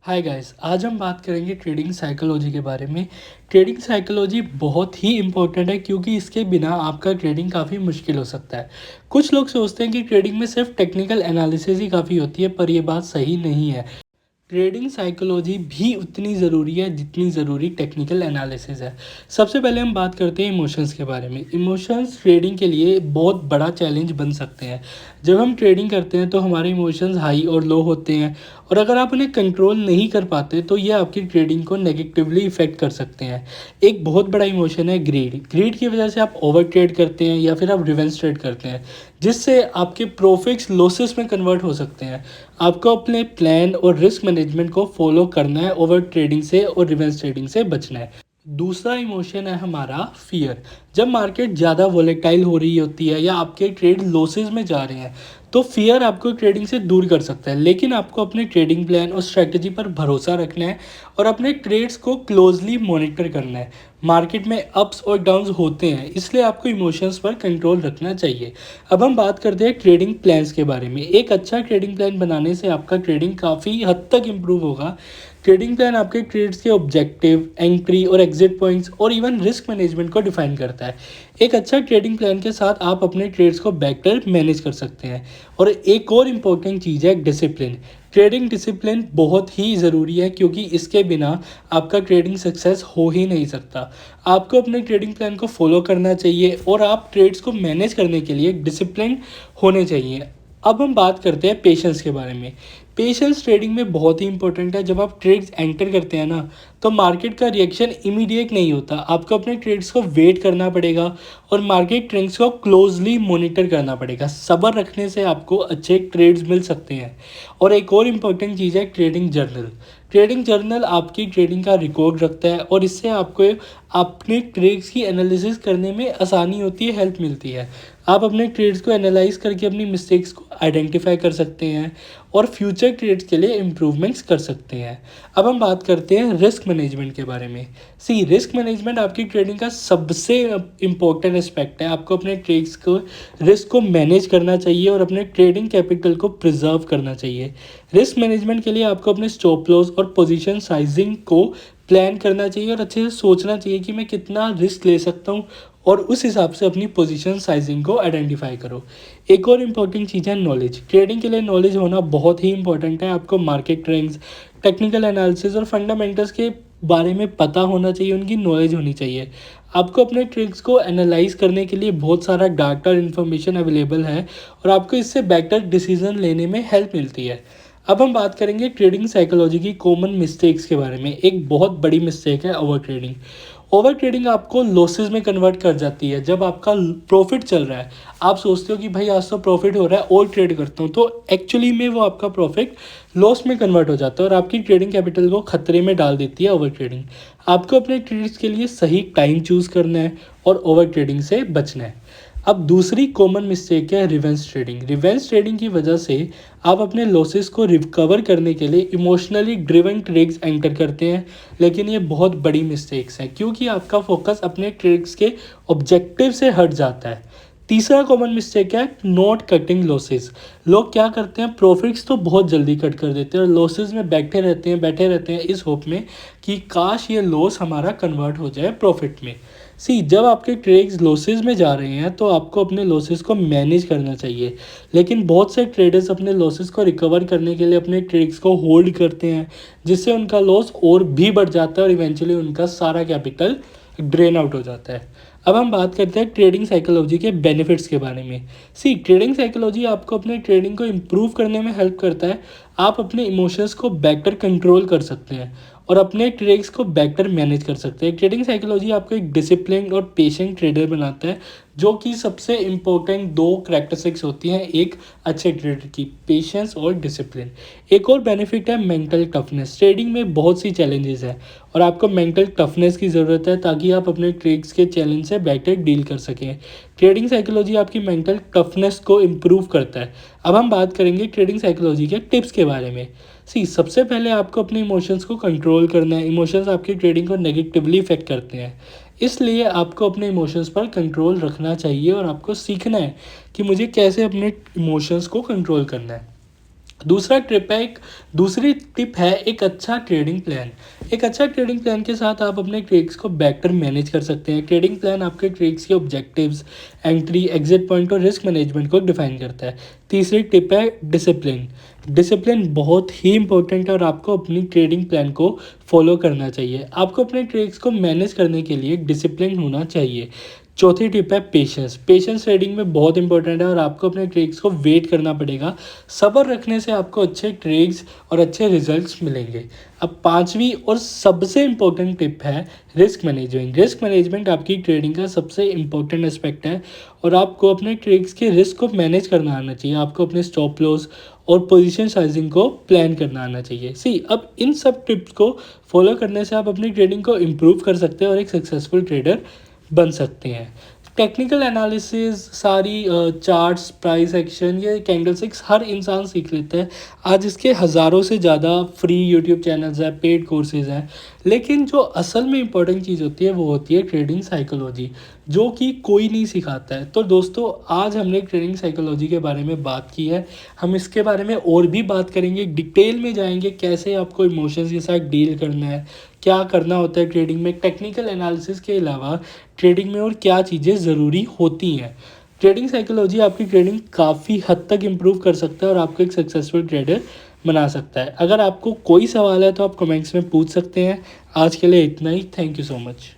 Hi guys, आज हम बात करेंगे ट्रेडिंग साइकोलॉजी के बारे में। ट्रेडिंग साइकोलॉजी बहुत ही इम्पोर्टेंट है क्योंकि इसके बिना आपका ट्रेडिंग काफ़ी मुश्किल हो सकता है। कुछ लोग सोचते हैं कि ट्रेडिंग में सिर्फ टेक्निकल एनालिसिस ही काफ़ी होती है, पर यह बात सही नहीं है। ट्रेडिंग साइकोलॉजी भी उतनी ज़रूरी है जितनी ज़रूरी टेक्निकल एनालिसिस है। सबसे पहले हम बात करते हैं इमोशंस के बारे में। इमोशंस ट्रेडिंग के लिए बहुत बड़ा चैलेंज बन सकते हैं। जब हम ट्रेडिंग करते हैं तो हमारे इमोशंस हाई और लो होते हैं, और अगर आप उन्हें कंट्रोल नहीं कर पाते तो ये आपकी ट्रेडिंग को नेगेटिवली इफेक्ट कर सकते हैं। एक बहुत बड़ा इमोशन है ग्रीड। ग्रीड की वजह से आप ओवर ट्रेड करते हैं या फिर आप रिवेंज ट्रेड करते हैं, जिससे आपके प्रॉफिट्स लॉसेस में कन्वर्ट हो सकते हैं। आपको अपने प्लान और रिस्क मैनेजमेंट को फॉलो करना है, ओवर ट्रेडिंग से और रिवेंज ट्रेडिंग से बचना है। दूसरा इमोशन है हमारा फियर। जब मार्केट ज़्यादा वोलेटाइल हो रही होती है या आपके ट्रेड लॉसेस में जा रहे हैं तो फियर आपको ट्रेडिंग से दूर कर सकता है, लेकिन आपको अपने ट्रेडिंग प्लान और स्ट्रेटजी पर भरोसा रखना है और अपने ट्रेड्स को क्लोजली मॉनिटर करना है। मार्केट में अप्स और डाउन्स होते हैं, इसलिए आपको इमोशंस पर कंट्रोल रखना चाहिए। अब हम बात करते हैं ट्रेडिंग प्लान्स के बारे में। एक अच्छा ट्रेडिंग प्लान बनाने से आपका ट्रेडिंग काफ़ी हद तक इम्प्रूव होगा। ट्रेडिंग प्लान आपके ट्रेड्स के ऑब्जेक्टिव, एंट्री और एग्जिट पॉइंट्स और इवन रिस्क मैनेजमेंट को डिफाइन करता है। एक अच्छा ट्रेडिंग प्लान के साथ आप अपने ट्रेड्स को बेहतर मैनेज कर सकते हैं। और एक और इम्पॉर्टेंट चीज़ है डिसिप्लिन। ट्रेडिंग डिसिप्लिन बहुत ही ज़रूरी है क्योंकि इसके बिना आपका ट्रेडिंग सक्सेस हो ही नहीं सकता। आपको अपने ट्रेडिंग प्लान को फॉलो करना चाहिए और आप ट्रेड्स को मैनेज करने के लिए डिसिप्लिन होने चाहिए। अब हम बात करते हैं पेशेंस के बारे में। पेशेंस ट्रेडिंग में बहुत ही इंपॉर्टेंट है। जब आप ट्रेड्स एंटर करते हैं ना, तो मार्केट का रिएक्शन इमीडिएट नहीं होता। आपको अपने ट्रेड्स को वेट करना पड़ेगा और मार्केट ट्रेंड्स को क्लोजली मॉनिटर करना पड़ेगा। सब्र रखने से आपको अच्छे ट्रेड्स मिल सकते हैं। और एक और इम्पॉर्टेंट चीज़ है ट्रेडिंग जर्नल। ट्रेडिंग जर्नल आपकी ट्रेडिंग का रिकॉर्ड रखता है और इससे आपको अपने ट्रेड्स की एनालिसिस करने में आसानी होती है, हेल्प मिलती है। आप अपने ट्रेड्स को एनालाइज करके अपनी मिस्टेक्स को आइडेंटिफाई कर सकते हैं और फ्यूचर ट्रेड्स के लिए इम्प्रूवमेंट्स कर सकते हैं। अब हम बात करते हैं रिस्क मैनेजमेंट के बारे में। रिस्क मैनेजमेंट आपकी ट्रेडिंग का सबसे इम्पोर्टेंट एस्पेक्ट है। आपको अपने ट्रेड्स को रिस्क को मैनेज करना चाहिए और अपने ट्रेडिंग कैपिटल को प्रिजर्व करना चाहिए। रिस्क मैनेजमेंट के लिए आपको अपने स्टॉप लॉस और पोजीशन साइजिंग को प्लान करना चाहिए और अच्छे से सोचना चाहिए कि मैं कितना रिस्क ले सकता हूँ, और उस हिसाब से अपनी पोजीशन साइजिंग को आइडेंटिफाई करो। एक और इम्पॉर्टेंट चीज़ है नॉलेज। ट्रेडिंग के लिए नॉलेज होना बहुत ही इंपॉर्टेंट है। आपको मार्केट ट्रेंड्स, टेक्निकल एनालिसिस और फंडामेंटल्स के बारे में पता होना चाहिए, उनकी नॉलेज होनी चाहिए। आपको अपने ट्रेड्स को एनालाइज करने के लिए बहुत सारा डाटा और इन्फॉर्मेशन अवेलेबल है और आपको इससे बेटर डिसीजन लेने में हेल्प मिलती है। अब हम बात करेंगे ट्रेडिंग साइकोलॉजी की कॉमन मिस्टेक्स के बारे में। एक बहुत बड़ी मिस्टेक है ओवर ट्रेडिंग। ओवर ट्रेडिंग आपको लॉसेस में कन्वर्ट कर जाती है। जब आपका प्रॉफिट चल रहा है, आप सोचते हो कि भाई आज तो प्रॉफिट हो रहा है और ट्रेड करता हूँ, तो एक्चुअली में वो आपका प्रॉफिट लॉस में कन्वर्ट हो जाता है और आपकी ट्रेडिंग कैपिटल को खतरे में डाल देती है ओवर ट्रेडिंग। आपको अपने ट्रेड्स के लिए सही टाइम चूज़ करना है और ओवर ट्रेडिंग से बचना है। अब दूसरी कॉमन मिस्टेक है रिवेंज ट्रेडिंग। रिवेंज ट्रेडिंग की वजह से आप अपने लॉसेस को रिकवर करने के लिए इमोशनली ड्रिवन ट्रेड्स एंटर करते हैं, लेकिन ये बहुत बड़ी मिस्टेक्स हैं क्योंकि आपका फोकस अपने ट्रेड्स के ऑब्जेक्टिव से हट जाता है। तीसरा कॉमन मिस्टेक है नॉट कटिंग लॉसेस। लोग क्या करते हैं, प्रॉफिट्स तो बहुत जल्दी कट कर देते हैं और लॉसेस में बैठे रहते हैं इस होप में कि काश ये लॉस हमारा कन्वर्ट हो जाए प्रॉफिट में। जब आपके ट्रेड्स लॉसेस में जा रहे हैं तो आपको अपने लॉसेस को मैनेज करना चाहिए, लेकिन बहुत से ट्रेडर्स अपने लॉसेस को रिकवर करने के लिए अपने ट्रेड्स को होल्ड करते हैं, जिससे उनका लॉस और भी बढ़ जाता है और इवेंचुअली उनका सारा कैपिटल ड्रेन आउट हो जाता है। अब हम बात करते हैं ट्रेडिंग साइकोलॉजी के बेनिफिट्स के बारे में। ट्रेडिंग साइकोलॉजी आपको अपने ट्रेडिंग को इम्प्रूव करने में हेल्प करता है। आप अपने इमोशंस को बेटर कंट्रोल कर सकते हैं और अपने ट्रेड्स को बेटर मैनेज कर सकते हैं। ट्रेडिंग साइकोलॉजी आपको एक डिसिप्लिन और पेशेंट ट्रेडर बनाता है, जो कि सबसे इम्पोर्टेंट दो करैक्टरिस्टिक्स होती हैं एक अच्छे ट्रेडर की, पेशेंस और डिसिप्लिन। एक और बेनिफिट है मेंटल टफनेस। ट्रेडिंग में बहुत सी चैलेंजेस हैं और आपको मेंटल टफनेस की ज़रूरत है ताकि आप अपने ट्रेड्स के चैलेंज से बेटर डील कर सकें। ट्रेडिंग साइकोलॉजी आपकी मेंटल टफनेस को इम्प्रूव करता है। अब हम बात करेंगे ट्रेडिंग साइकोलॉजी के टिप्स के बारे में। सबसे पहले आपको अपने इमोशंस को कंट्रोल करना है। इमोशंस आपकी ट्रेडिंग को नेगेटिवली इफेक्ट करते हैं, इसलिए आपको अपने इमोशंस पर कंट्रोल रखना चाहिए और आपको सीखना है कि मुझे कैसे अपने इमोशंस को कंट्रोल करना है। दूसरा ट्रिप है एक दूसरी टिप है एक अच्छा ट्रेडिंग प्लान। एक अच्छा ट्रेडिंग प्लान के साथ आप अपने ट्रेड्स को बेटर मैनेज कर सकते हैं। ट्रेडिंग प्लान आपके ट्रेड्स के ऑब्जेक्टिव्स, एंट्री, एग्जिट पॉइंट और रिस्क मैनेजमेंट को डिफाइन करता है। तीसरी टिप है डिसिप्लिन। डिसिप्लिन बहुत ही इंपॉर्टेंट है और आपको अपनी ट्रेडिंग प्लान को फॉलो करना चाहिए। आपको अपने ट्रेड्स को मैनेज करने के लिए डिसिप्लिन होना चाहिए। चौथी टिप है पेशेंस। पेशेंस ट्रेडिंग में बहुत इंपॉर्टेंट है और आपको अपने ट्रेड्स को वेट करना पड़ेगा। सब्र रखने से आपको अच्छे ट्रेड्स और अच्छे रिजल्ट्स मिलेंगे। अब पांचवी और सबसे इम्पोर्टेंट टिप है रिस्क मैनेजमेंट। रिस्क मैनेजमेंट आपकी ट्रेडिंग का सबसे इम्पोर्टेंट एस्पेक्ट है और आपको अपने ट्रेड्स के रिस्क को मैनेज करना आना चाहिए। आपको अपने स्टॉप लॉस और पोजीशन साइजिंग को प्लान करना आना चाहिए। अब इन सब टिप्स को फॉलो करने से आप अपनी ट्रेडिंग को इम्प्रूव कर सकते हैं और एक सक्सेसफुल ट्रेडर बन सकते हैं। टेक्निकल एनालिसिस, सारी चार्ट्स, प्राइस एक्शन, ये कैंडल स्टिक्स हर इंसान सीख लेता है। आज इसके हज़ारों से ज़्यादा फ्री यूट्यूब चैनल्स हैं, पेड कोर्सेज हैं। लेकिन जो असल में इम्पोर्टेंट चीज़ होती है वो होती है ट्रेडिंग साइकोलॉजी, जो कि कोई नहीं सिखाता है। तो दोस्तों, आज हमने ट्रेडिंग साइकोलॉजी के बारे में बात की है। हम इसके बारे में और भी बात करेंगे, डिटेल में जाएंगे कैसे आपको इमोशंस के साथ डील करना है, क्या करना होता है ट्रेडिंग में। टेक्निकल एनालिसिस के अलावा ट्रेडिंग में और क्या चीज़ें ज़रूरी होती हैं। ट्रेडिंग साइकोलॉजी आपकी ट्रेडिंग काफ़ी हद तक इम्प्रूव कर सकता है और आपको एक सक्सेसफुल ट्रेडर बना सकता है। अगर आपको कोई सवाल है तो आप कमेंट्स में पूछ सकते हैं। आज के लिए इतना ही। Thank you so much.